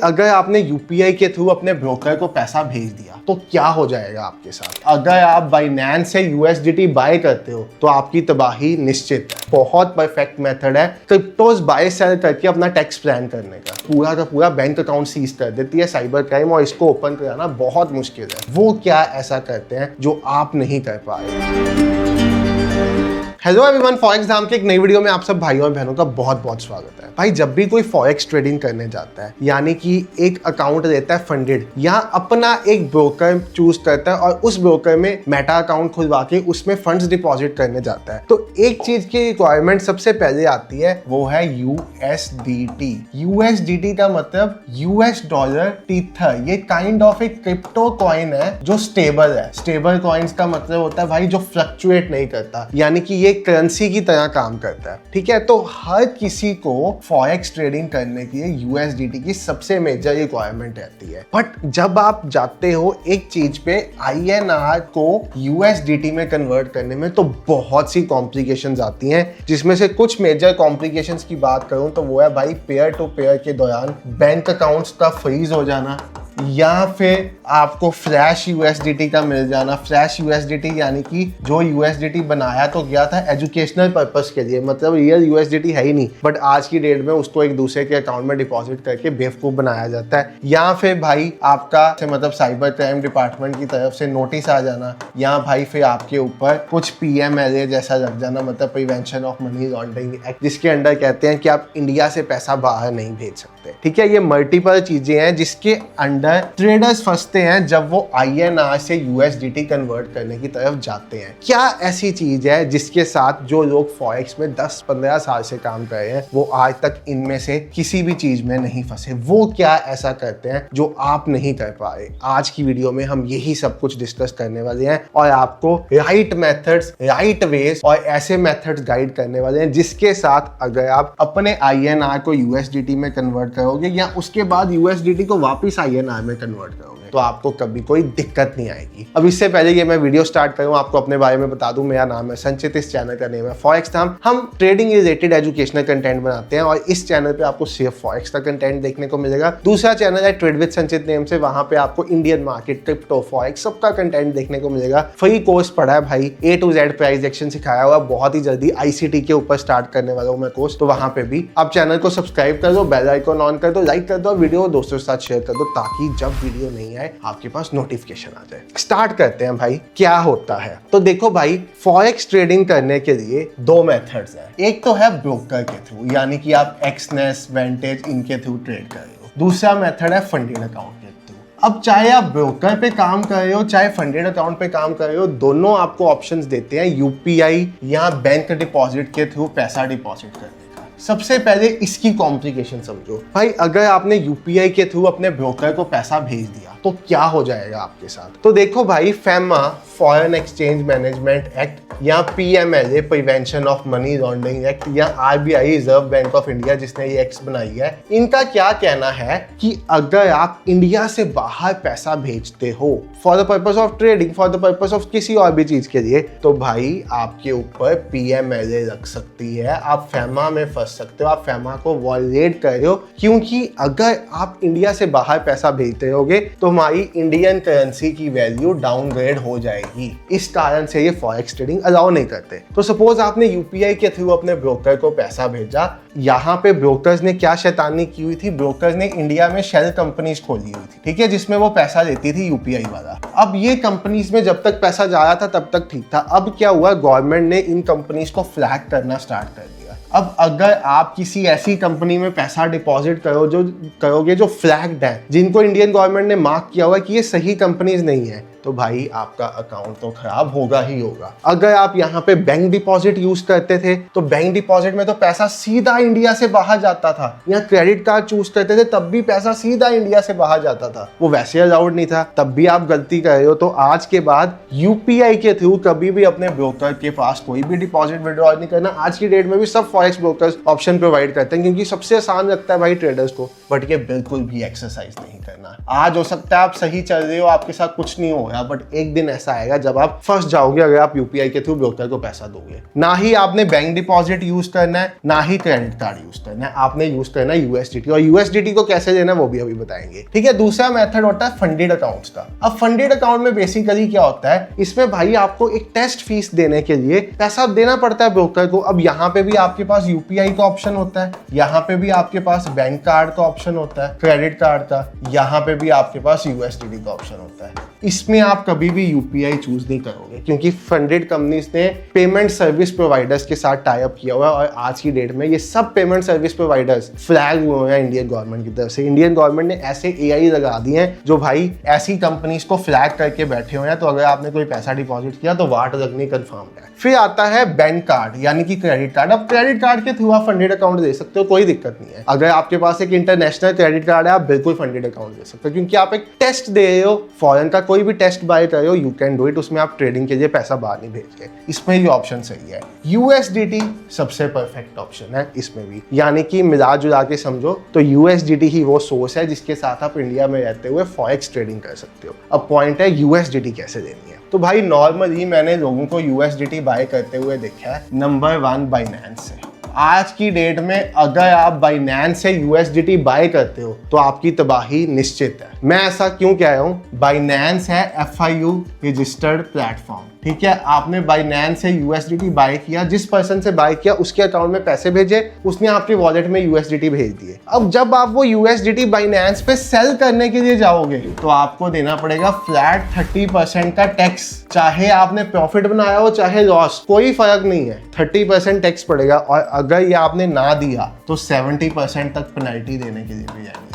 अगर आपने यूपीआई के थ्रू अपने ब्रोकर को पैसा भेज दिया तो क्या हो जाएगा आपके साथ। अगर आप बाइनेंस से यूएसडीटी बाय करते हो तो आपकी तबाही निश्चित है। बहुत परफेक्ट मेथड है क्रिप्टोज बाय सेल करके अपना टैक्स प्लान करने का। पूरा का पूरा बैंक अकाउंट सीज कर देती है साइबर क्राइम और इसको ओपन कराना बहुत मुश्किल है। वो क्या ऐसा करते हैं जो आप नहीं कर पाए। हेलो एवरीवन, फॉरेक्स नाम के एक नई वीडियो में आप सब भाइयों और बहनों का बहुत बहुत स्वागत है। भाई जब भी कोई फॉरेक्स ट्रेडिंग करने जाता है यानी कि एक अकाउंट रहता है फंडेड या अपना एक ब्रोकर चूज करता है और उस ब्रोकर में मेटा अकाउंट खुलवा के उसमें फंड्स डिपॉजिट करने जाता है तो एक चीज की रिक्वायरमेंट सबसे पहले आती है, वो है यूएसडीटी। यूएसडीटी का मतलब यूएस डॉलर टीथर। ये काइंड ऑफ एक क्रिप्टो कॉइन है जो स्टेबल है। स्टेबल कॉइन्स का मतलब होता है भाई जो फ्लक्चुएट नहीं करता, यानी कि ये करेंसी की तरह काम करता है। ठीक है, तो हर किसी को फॉरेक्स ट्रेडिंग करने के लिए यूएसडीटी की सबसे मेजर रिक्वायरमेंट रहती है। बट जब आप जाते हो एक चीज पे आईएनआर को यूएसडीटी में कन्वर्ट करने में तो बहुत सी कॉम्प्लिकेशंस आती हैं, जिसमें से कुछ मेजर कॉम्प्लिकेशंस की बात करूं तो वो है भाई पेयर टू पेयर के दौरान बैंक अकाउंट्स का फ्रीज हो जाना या फिर आपको फ्लैश यूएसडीटी का मिल जाना। फ्लैश यूएसडीटी यानी कि जो यूएसडीटी बनाया तो गया था एजुकेशनल पर्पस के लिए, मतलब रियल यूएसडीटी है ही नहीं, बट आज की डेट में उसको एक दूसरे के अकाउंट में डिपॉजिट करके बेवकूफ बनाया जाता है। या फिर भाई आपका मतलब साइबर क्राइम डिपार्टमेंट की तरफ से नोटिस आ जाना या भाई फिर आपके ऊपर कुछ पीएमएलए जैसा लग जाना, मतलब prevention of money laundering act, जिसके अंडर कहते हैं कि आप इंडिया से पैसा बाहर नहीं भेज सकते। ठीक है, ये मल्टीपल चीजें हैं जिसके अंडर ट्रेडर्स फंसते हैं जब वो आईएनआर से यूएसडीटी कन्वर्ट करने की तरफ जाते हैं। क्या ऐसी चीज है जिसके साथ जो लोग फॉरेक्स में 10-15 साल से काम कर रहे हैं वो आज तक इनमें से किसी भी चीज में नहीं फंसे? वो क्या ऐसा करते हैं जो आप नहीं कर पाए? आज की वीडियो में हम यही सब कुछ डिस्कस करने वाले हैं और आपको राइट मेथड्स, राइट वेज और ऐसे मेथड्स गाइड करने वाले हैं जिसके साथ अगर आप अपने आईएनआर को यूएसडीटी में कन्वर्ट करोगे या उसके बाद यूएसडीटी को वापस आईएनआर में कन्वर्ट करोगे तो आपको कभी कोई दिक्कत नहीं आएगी। अब इससे पहले ये मैं वीडियो स्टार्ट करूं, आपको अपने बारे में बता दूं। मेरा नाम है संचित, इस चैनल का नेम है फॉरेक्स नाम। हम ट्रेडिंग रिलेटेड एजुकेशनल कंटेंट बनाते हैं और इस चैनल पे आपको सिर्फ फॉरेक्स का कंटेंट देखने को मिलेगा। दूसरा चैनल है ट्रेड विद संचित नेम से, वहां पे आपको इंडियन मार्केट, क्रिप्टो, फॉरेक्स सबका कंटेंट देखने को मिलेगा। फ्री कोर्स पढ़ा है भाई, A to Z price action सिखाया हुआ। बहुत ही जल्दी आईसीटी के ऊपर स्टार्ट करने वाला हूं मैं कोर्स, तो वहां पे भी आप चैनल को सब्सक्राइब कर दो, बेल आइकन ऑन कर दो, लाइक कर दो, वीडियो दोस्तों के साथ शेयर कर दो ताकि जब वीडियो नहीं आए आपके पास नोटिफिकेशन आ जाए। स्टार्ट करते हैं भाई, क्या होता है। तो देखो भाई, फॉरेक्स ट्रेडिंग करने के लिए दो मेथड्स हैं। एक तो है ब्रोकर के थ्रू, यानी कि आप एक्सनेस, वेंटेज इनके थ्रू ट्रेड कर रहे हो। दूसरा मेथड है फंडेड अकाउंट के थ्रू। अब चाहे आप ब्रोकर पे काम कर रहे हो चाहे फंडेड अकाउंट पे काम कर रहे हो, दोनों आपको ऑप्शंस देते हैं यूपीआई या बैंक डिपॉजिट के थ्रू पैसा डिपॉजिट करने का। सबसे पहले इसकी कॉम्प्लिकेशन समझो भाई। अगर आपने यूपीआई के थ्रू अपने ब्रोकर को पैसा भेज दिया तो क्या हो जाएगा आपके साथ। तो देखो भाई, FEMA, foreign exchange management act या PMLA, prevention of money laundering act या RBI, reserve bank of India जिसने ये एक्ट बनाई है, इनका क्या कहना है कि अगर आप इंडिया से बाहर पैसा भेजते हो for the purpose of trading, for the purpose of किसी और भी चीज के लिए, तो भाई आपके ऊपर पीएमएलए लग सकती है। आप फैमा में फंस सकते हो, आप फैमा को वॉयलेट कर रहे हो, क्योंकि अगर आप इंडिया से बाहर पैसा भेजते रहोगे तो हमारी इंडियन करेंसी की वैल्यू डाउनग्रेड हो जाएगी। इस कारण से ये फॉरेक्स ट्रेडिंग अलाउ नहीं करते। तो सपोज आपने यूपीआई के थ्रू अपने ब्रोकर को पैसा भेजा, यहाँ पे ब्रोकर्स ने क्या शैतानी की हुई थी, ब्रोकर्स ने इंडिया में शेल कंपनीज खोली हुई थी, ठीक है, जिसमें वो पैसा देती थी यूपीआई वाला। अब ये कंपनीज में जब तक पैसा जा रहा था तब तक ठीक था। अब क्या हुआ, गवर्नमेंट ने इन कंपनीज को फ्लैग करना स्टार्ट कर दिया। अब अगर आप किसी ऐसी कंपनी में पैसा डिपॉजिट करोगे जो फ्लैग्ड है, जिनको इंडियन गवर्नमेंट ने मार्क किया हुआ कि ये सही कंपनीज नहीं है, तो भाई आपका अकाउंट तो खराब होगा ही होगा। अगर आप यहाँ पे बैंक डिपॉजिट यूज करते थे तो बैंक डिपॉजिट में तो पैसा सीधा इंडिया से बाहर जाता था, या क्रेडिट कार्ड चूज करते थे तब भी पैसा सीधा इंडिया से बाहर जाता था, वो वैसे अलाउड नहीं था, तब भी आप गलती कर रहे हो। तो आज के बाद यूपीआई के थ्रू कभी भी अपने ब्रोकर के पास कोई भी डिपॉजिट विड्रॉ नहीं करना। आज की डेट में भी सब फॉरेक्स ब्रोकर्स ऑप्शन प्रोवाइड करते हैं क्योंकि सबसे आसान लगता है भाई ट्रेडर्स को, बट ये बिल्कुल भी एक्सरसाइज नहीं करना। रहना। आज हो सकता है आप सही चल रहे हो, आपके साथ कुछ नहीं होगा, बट एक दिन ऐसा आएगा जब आप फंस जाओगे अगर आप यूपीआई के थ्रू ब्रोकर को पैसा दोगे। ना ही आपने बैंक डिपॉजिट यूज करना है, ना ही क्रेडिट कार्ड यूज करना है, आपने यूज करना है यूएसडीटी। और यूएसडीटी को कैसे देना है वो भी अभी बताएंगे, ठीक है। दूसरा मेथड होता है फंडेड अकाउंट्स का। अब फंडेड अकाउंट में बेसिकली क्या होता है, इसमें भाई आपको एक टेस्ट फीस देने के लिए पैसा देना पड़ता है ब्रोकर को। अब यहाँ पे भी आपके पास यूपीआई का ऑप्शन होता है, यहाँ पे भी आपके पास बैंक कार्ड का ऑप्शन होता है, क्रेडिट कार्ड का, यहाँ पे भी आपके पास यूएसडीटी का ऑप्शन होता है। इसमें आप कभी भी यूपीआई चूज नहीं करोगे क्योंकि फंडेड कंपनीज ने पेमेंट सर्विस प्रोवाइडर्स के साथ टाई अप किया हुआ है और आज की डेट में ये सब पेमेंट सर्विस प्रोवाइडर्स फ्लैग हुए हैं इंडियन गवर्नमेंट की तरफ से। इंडियन गवर्नमेंट ने ऐसे एआई लगा दिए हैं जो भाई ऐसी कंपनीज को फ्लैग करके बैठे हुए हैं, तो अगर आपने कोई पैसा डिपॉजिट किया तो वाट लगनी कंफर्म है। फिर आता है बैंक कार्ड यानी कि क्रेडिट कार्ड। अब क्रेडिट कार्ड के थ्रू आप फंडेड अकाउंट दे सकते हो, कोई दिक्कत नहीं है। अगर आपके पास एक इंटरनेशनल क्रेडिट कार्ड है आप बिल्कुल फंडेड अकाउंट दे सकते हो क्योंकि आप एक टेस्ट दे रहे हो, फॉरेन का कोई भी टेस्ट बाय कर रहे हो, यू कैन डू इट। उसमें आप ट्रेडिंग के लिए पैसा बाहर नहीं भेज रहे, इसमें ये ऑप्शन सही है। यूएसडीटी सबसे परफेक्ट ऑप्शन है इसमें भी, यानी कि मिला जुला के समझो तो यूएसडीटी ही वो सोर्स है जिसके साथ आप इंडिया में रहते हुए फॉरेक्स ट्रेडिंग कर सकते हो। अब पॉइंट है यूएसडीटी कैसे देनी है। तो भाई नॉर्मली मैंने लोगों को यूएसडीटी बाय करते हुए देखा है। नंबर 1 बाइनेंस से। आज की डेट में अगर आप बाइनेंस से यूएसडीटी बाय करते हो तो आपकी तबाही निश्चित है। मैं ऐसा क्यों कह रहा हूं, बाइनेंस है FIU रजिस्टर्ड प्लेटफॉर्म, ठीक है। आपने बाइनेंस से यूएसडीटी बाय किया, जिस पर्सन से बाय किया उसके अकाउंट में पैसे भेजे, उसने आपके वॉलेट में यूएसडीटी भेज दिए। अब जब आप वो यूएसडीटी बाइनेंस पे सेल करने के लिए जाओगे तो आपको देना पड़ेगा फ्लैट 30% का टैक्स। चाहे आपने प्रॉफिट बनाया हो चाहे लॉस, कोई फर्क नहीं है, 30% टैक्स पड़ेगा। और अगर ये आपने ना दिया तो 70% तक पेनल्टी देने के लिए भी जाएगा।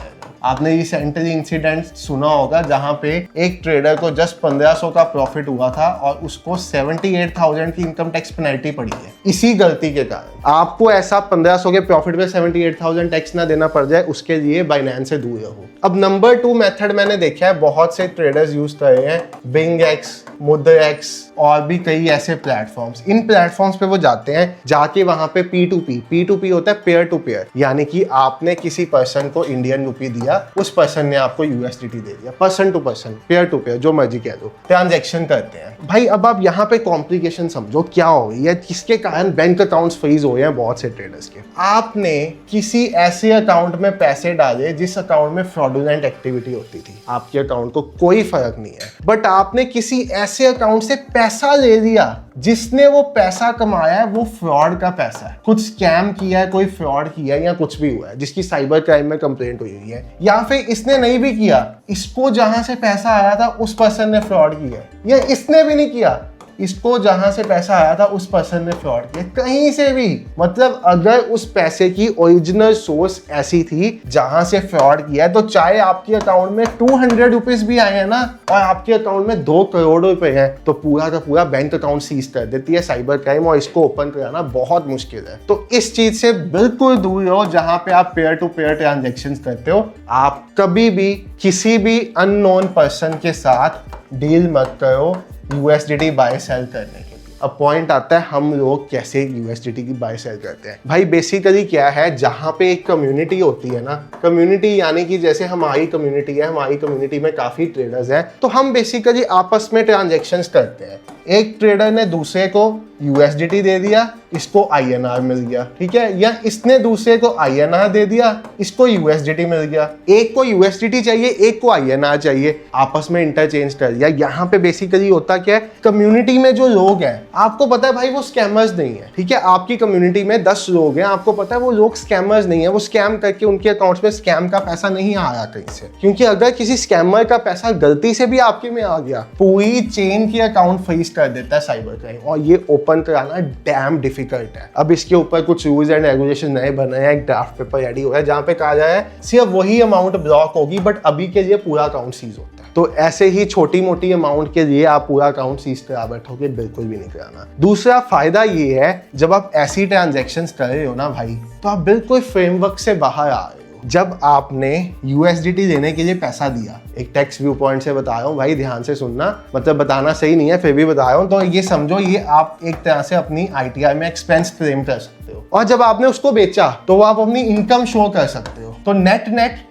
आपने रिसेंटली इंसिडेंट सुना होगा जहां पे एक ट्रेडर को जस्ट 1500 का प्रॉफिट हुआ था और उसको 78,000 की इनकम टैक्स पेनल्टी पड़ी है इसी गलती के कारण। आपको ऐसा 1500 के प्रॉफिट पे 78,000 टैक्स ना देना पड़ जाए, उसके लिए बाइनेंस से दूर रहो। अब नंबर 2 मेथड मैंने देखा है बहुत से ट्रेडर्स यूज कर रहे हैं, बिंगएक्स, मुद्रेक्स और भी कई ऐसे प्लेटफॉर्म्स। इन प्लेटफॉर्म्स पे वो जाते हैं, जाके वहां पे P2P होता है पेयर टू पेयर, यानी कि आपने किसी पर्सन को इंडियन रुपी दिया, उस पर्सन ने आपको यूएसडीटी दे दिया, person to person, pair to pair, जो मर्जी कह दो, ट्रांजैक्शन करते हैं। भाई अब आप यहाँ पे कॉम्प्लिकेशन समझो क्या हो गई है, किसके कारण बैंक अकाउंट्स फ्रीज हो गए हैं बहुत से ट्रेडर्स के। आपने किसी ऐसे अकाउंट में पैसे डाले जिस अकाउंट में फ्रॉडुलेंट एक्टिविटी होती थी, आपके अकाउंट को कोई फर्क नहीं है, बट आपने किसी ऐसे अकाउंट से पैसा ले लिया जिसने वो पैसा कमाया है वो फ्रॉड का पैसा है, कुछ स्कैम किया है, कोई फ्रॉड किया है या कुछ भी हुआ है जिसकी साइबर क्राइम में कंप्लेंट हुई है, या फिर इसने नहीं भी किया, इसको जहां से पैसा आया था उस पर्सन ने फ्रॉड किया है, या इसने भी नहीं किया, इसको जहां से पैसा आया था उस पर्सन ने फ्रॉड किया, कहीं से भी। मतलब अगर उस पैसे की ओरिजिनल सोर्स ऐसी थी जहां से फ्रॉड किया है, तो चाहे आपके अकाउंट में 200 रुपीज भी आए हैं ना और आपके अकाउंट में 2 करोड़ रुपए हैं, तो पूरा का पूरा बैंक अकाउंट सीज कर देती है साइबर क्राइम और इसको ओपन कराना बहुत मुश्किल है। तो इस चीज से बिल्कुल दूर रहो जहां पे आप पेयर टू पेयर ट्रांजेक्शन करते हो। आप कभी भी किसी भी अननोन पर्सन के साथ डील मत करो यूएसडीटी बाय सेल करने के लिए। अब पॉइंट आता है हम लोग कैसे यूएसडीटी की बाय सेल करते हैं। भाई बेसिकली क्या है, जहां पे एक कम्युनिटी होती है ना, कम्युनिटी यानी कि जैसे हमारी कम्युनिटी है, हमारी कम्युनिटी में काफी ट्रेडर्स हैं, तो हम बेसिकली आपस में ट्रांजैक्शंस करते हैं। एक ट्रेडर ने दूसरे को यूएसडीटी दे दिया, इसको आईएनआर मिल गया, ठीक है, या इसने दूसरे को आईएनआर दे दिया, इसको यूएसडीटी मिल गया। एक को यूएसडीटी चाहिए, एक को आईएनआर चाहिए, आपस में इंटरचेंज कर दिया। यहाँ पे बेसिकली होता क्या है, कम्युनिटी में जो लोग हैं आपको पता है भाई वो स्कैमर्स नहीं है, ठीक है। आपकी कम्युनिटी में 10 लोग हैं, आपको पता है वो लोग स्कैमर्स नहीं है, वो स्कैम करके उनके अकाउंट्स में स्कैम का पैसा नहीं आया कहीं से, क्योंकि अगर किसी स्कैमर का पैसा गलती से भी आपके में आ गया, पूरी चेन की अकाउंट फ्रीज कर देता है साइबर क्राइम, और ये ओपन कराना डैम डिफिकल्ट है। अब इसके ऊपर कुछ रूल्स एंड रेगुलेशन नए बने हैं, एक ड्राफ्ट पेपर रेडी हो है जहां पे कहा जाए सिर्फ वही अमाउंट ब्लॉक होगी, बट अभी के लिए पूरा अकाउंट सीज होता है। तो ऐसे ही छोटी मोटी अमाउंट के लिए आप पूरा अकाउंट सीज करा बैठोगे, बिल्कुल भी नहीं कराना। दूसरा फायदा ये है, जब आप ऐसी ट्रांजैक्शंस कर रहे हो ना भाई, तो आप बिल्कुल फ्रेमवर्क से बाहर आ रहे हो। जब आपने यूएसडीटी देने के लिए पैसा दिया, एक टैक्स व्यू पॉइंट से बता रहा हूँ भाई, ध्यान से सुनना, मतलब बताना सही नहीं है फिर भी बता रहा हूँ, तो ये समझो ये आप एक तरह से अपनी आईटीआर में एक्सपेंस क्लेम कर सकते हो। सकते हो, और जब आपने उसको बेचा तो आप अपनी इनकम शो कर सकते हो। तो नेट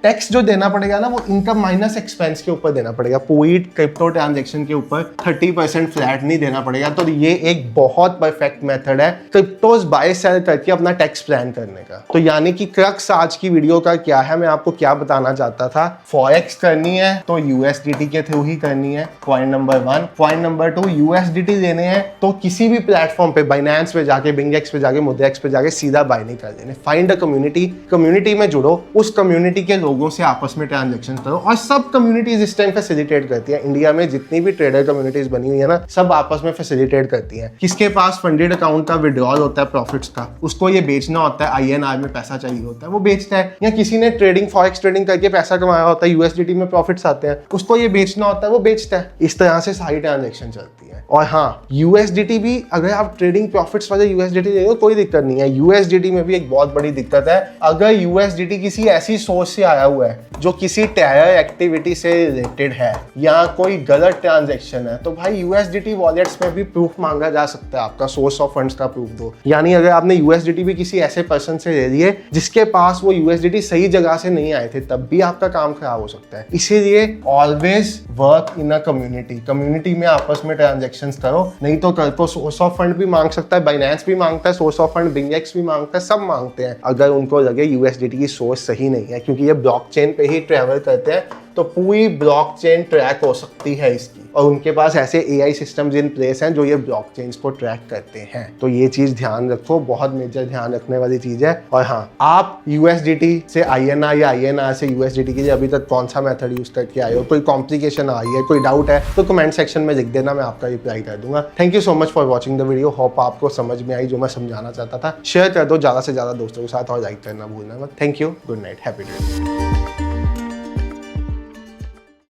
टैक्स जो देना पड़ेगा ना, वो इनकम माइनस एक्सपेंस के ऊपर देना पड़ेगा। पूरी क्रिप्टो ट्रांजेक्शन के ऊपर 30% फ्लैट नहीं देना पड़ेगा। तो ये एक बहुत परफेक्ट मेथड है क्रिप्टोज बाय सेल करके अपना टैक्स प्लान करने का। तो यानी कि क्रक्स आज की वीडियो का क्या है, मैं आपको क्या बताना चाहता था, फॉरेक्स करनी है तो यूएसडीटी के थ्रू ही करनी है, point number 1। Point number 2, USDT लेने हैं तो किसी भी प्लेटफॉर्म पे, बाइनेंस पे जाके, बिंगेक्स पे जाके, मुद्रेक्स पे जाके सीधा बाय नहीं कर देने। फाइंड अ कम्युनिटी में जुड़ो, उस कम्युनिटी के लोगों से आपस में ट्रांजेक्शन करो। और सब कम्युनिटीज इस टाइम फैसिलिटेट करती है। इंडिया में जितनी भी ट्रेडर कम्युनिटीज बनी हुई है ना, सब आपस में फैसिलिटेट करती है। किसके पास फंडेड अकाउंट का विड्रॉल होता है प्रॉफिट्स का, उसको ये बेचना होता है, आईएनआर में पैसा चाहिए होता है, वो बेचता है। या किसी ने ट्रेडिंग, फॉरेक्स ट्रेडिंग करके पैसा कमाया होता है, यूएसडीटी में प्रॉफिट्स आते हैं, उसको ये बेचना होता है, वो बेचता है। इस तरह से सारी ट्रांजेक्शन चलती है। और हाँ, यूएसडीटी भी, अगर आप ट्रेडिंग प्रॉफिट्स वाले यूएसडीटी ले लो कोई दिक्कत नहीं है। यूएसडीटी में भी एक बहुत बड़ी दिक्कत है, अगर यूएसडीटी किसी ऐसी सोर्स से आया हुआ है जो किसी टेरर एक्टिविटी से रिलेटेड है या कोई गलत ट्रांजैक्शन है, तो भाई यूएसडीटी वॉलेट्स में भी प्रूफ मांगा जा सकता है, आपका सोर्स ऑफ फंड्स का प्रूफ दो। यानी अगर आपने यूएसडीटी भी किसी ऐसे पर्सन से ले लिए जिसके पास वो यूएसडीटी सही जगह से नहीं आए थे, तब भी आपका काम खराब हो सकता है। इसीलिए always work in a community में आपस में ट्रांजैक्शंस करो, नहीं तो कल को सोर्स ऑफ फंड भी मांग सकता है, बाइनेंस भी मांगता है सोर्स ऑफ फंड, बिंगेक्स भी मांगता है, सब मांगते हैं अगर उनको लगे यूएसडीटी की सोर्स सही नहीं है। क्योंकि ये ब्लॉकचेन पे ही ट्रेवल करते हैं, तो पूरी ब्लॉकचेन ट्रैक हो सकती है इसकी, और उनके पास ऐसे एआई सिस्टम्स इन प्लेस हैं जो ये ब्लॉकचेन्स को ट्रैक करते हैं। तो ये चीज ध्यान रखो, बहुत मेजर ध्यान रखने वाली चीज है। और हाँ, आप यूएसडीटी से आईएनआर या आईएनआर से यूएसडीटी के लिए अभी तक कौन सा मेथड यूज करके आए हो, कोई कॉम्प्लिकेशन आई है, कोई डाउट है, तो कमेंट सेक्शन में लिख देना, मैं आपका रिप्लाई कर दूंगा। Thank you so much for watching the video. Hope आपको समझ में आई जो मैं समझाना चाहता था। शेयर कर दो ज्यादा से ज्यादा दोस्तों के साथ, और लाइक करना भूलना मत। Thank you, good night, happy trading.